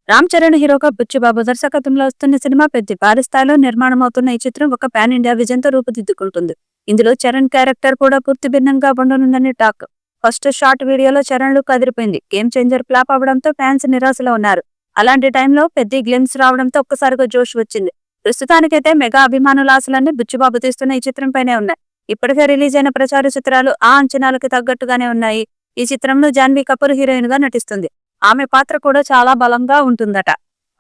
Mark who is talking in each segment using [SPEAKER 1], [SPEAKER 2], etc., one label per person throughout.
[SPEAKER 1] రామ్ చరణ్ హీరోగా బుచ్చిబాబు దర్శకత్వంలో వస్తున్న సినిమా పెద్ద భారీ స్థాయిలో నిర్మాణం అవుతున్న ఈ చిత్రం ఒక పాన్ ఇండియా విజన్ తో రూపుదిద్దుకుంటుంది. ఇందులో చరణ్ క్యారెక్టర్ కూడా పూర్తి భిన్నంగా ఉండనుందని టాక్. ఫస్ట్ షార్ట్ వీడియోలో చరణ్ లుక్ అదిరిపోయింది. గేమ్ చేంజర్ ఫ్లాప్ అవడంతో ఫ్యాన్స్ నిరాశలో ఉన్నారు. అలాంటి టైంలో పెద్ద గ్లిమ్స్ రావడంతో ఒక్కసారిగా జోష్ వచ్చింది. ప్రస్తుతానికైతే మెగా అభిమానుల ఆశలన్నీ బుచ్చిబాబు తీస్తున్న ఈ చిత్రంపైనే ఉన్నాయి. ఇప్పటికే రిలీజ్ అయిన ప్రచార చిత్రాలు ఆ అంచనాలకు తగ్గట్టుగానే ఉన్నాయి. ఈ చిత్రంలో జాన్వీ కపూర్ హీరోయిన్ గా నటిస్తుంది. ఆమె పాత్ర కూడా చాలా బలంగా ఉంటుందట.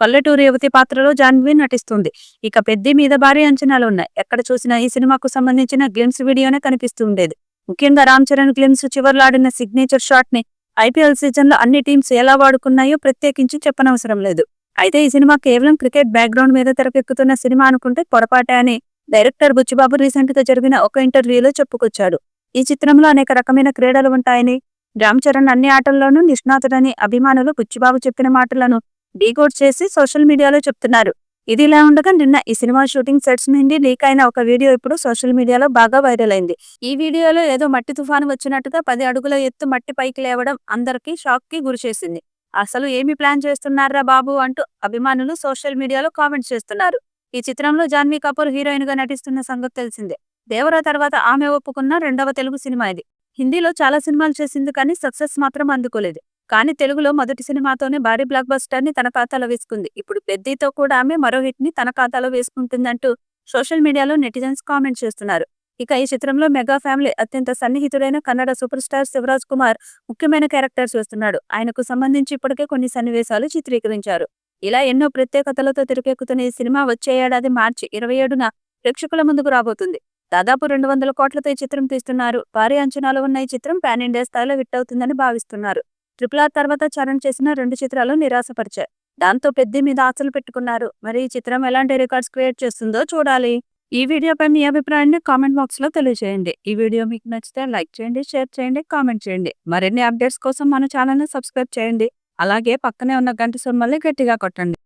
[SPEAKER 1] పల్లెటూరు యువతి పాత్రలో జాన్వీ నటిస్తుంది. ఇక పెద్ది మీద భారీ అంచనాలు ఉన్నాయి. ఎక్కడ చూసినా ఈ సినిమాకు సంబంధించిన గ్లిమ్స్ వీడియోనే కనిపిస్తూ ఉండేది. ముఖ్యంగా రామ్ చరణ్ గ్లిమ్స్ చివర్లో ఆడిన సిగ్నేచర్ షాట్ ని ఐపీఎల్ సీజన్ లో అన్ని టీమ్స్ ఎలా వాడుకున్నాయో ప్రత్యేకించి చెప్పనవసరం లేదు. అయితే ఈ సినిమా కేవలం క్రికెట్ బ్యాక్గ్రౌండ్ మీద తెరకెక్కుతున్న సినిమా అనుకుంటే పొరపాటే అని డైరెక్టర్ బుచ్చిబాబు రీసెంట్ గా జరిగిన ఒక ఇంటర్వ్యూలో చెప్పుకొచ్చాడు. ఈ చిత్రంలో అనేక రకమైన క్రీడలు ఉంటాయని, రామ్ చరణ్ అన్ని ఆటల్లోనూ నిష్ణాతుడని అభిమానులు బుచ్చిబాబు చెప్పిన మాటలను డీకోడ్ చేసి సోషల్ మీడియాలో చెప్తున్నారు. ఇది ఇలా ఉండగా నిన్న ఈ సినిమా షూటింగ్ సెట్స్ నుండి లీక్ అయిన ఒక వీడియో ఇప్పుడు సోషల్ మీడియాలో బాగా వైరల్ అయింది. ఈ వీడియోలో ఏదో మట్టి తుఫాను వచ్చినట్టుగా 10 అడుగుల ఎత్తు మట్టి పైకి లేవడం అందరికీ షాక్ కి గురిచేసింది. అసలు ఏమి ప్లాన్ చేస్తున్నారా బాబు అంటూ అభిమానులు సోషల్ మీడియాలో కామెంట్స్ చేస్తున్నారు. ఈ చిత్రంలో జాన్వీ కపూర్ హీరోయిన్ గా నటిస్తున్న సంగతి తెలిసిందే. దేవరా తర్వాత ఆమె ఒప్పుకున్న రెండవ తెలుగు సినిమా ఇది. హిందీలో చాలా సినిమాలు చేసింది కానీ సక్సెస్ మాత్రం అందుకోలేదు. కానీ తెలుగులో మొదటి సినిమాతోనే భారీ బ్లాక్ బస్టర్ ని తన ఖాతాలో వేసుకుంది. ఇప్పుడు పెద్దితో కూడా ఆమె మరో హిట్ ని తన ఖాతాలో వేసుకుంటుందంటూ సోషల్ మీడియాలో నెటిజన్స్ కామెంట్ చేస్తున్నారు. ఇక ఈ చిత్రంలో మెగా ఫ్యామిలీ అత్యంత సన్నిహితుడైన కన్నడ సూపర్ స్టార్ శివరాజ్ కుమార్ ముఖ్యమైన క్యారెక్టర్స్ వేస్తున్నాడు. ఆయనకు సంబంధించి ఇప్పటికే కొన్ని సన్నివేశాలు చిత్రీకరించారు. ఇలా ఎన్నో ప్రత్యేకతలతో తెరకెక్కుతున్న ఈ సినిమా వచ్చే ఏడాది మార్చి 27న ప్రేక్షకుల ముందుకు రాబోతుంది. దాదాపు 200 కోట్లతో ఈ చిత్రం తీస్తున్నారు. భారీ అంచనాలు ఉన్న ఈ చిత్రం పాన్ ఇండియా స్థాయిలో హిట్ అవుతుందని భావిస్తున్నారు. RRR తర్వాత చరణ్ చేసిన 2 చిత్రాలు నిరాశపరిచాయి. దాంతో పెద్ది మీద ఆశలు పెట్టుకున్నారు. మరి ఈ చిత్రం ఎలాంటి రికార్డ్స్ క్రియేట్ చేస్తుందో చూడాలి. ఈ వీడియోపై మీ అభిప్రాయాన్ని కామెంట్ బాక్స్ లో తెలియజేయండి. ఈ వీడియో మీకు నచ్చితే లైక్ చేయండి, షేర్ చేయండి, కామెంట్ చేయండి. మరిన్ని అప్డేట్స్ కోసం మన ఛానల్ ని సబ్స్క్రైబ్ చేయండి. అలాగే పక్కనే ఉన్న గంట సింబల్ని గట్టిగా కొట్టండి.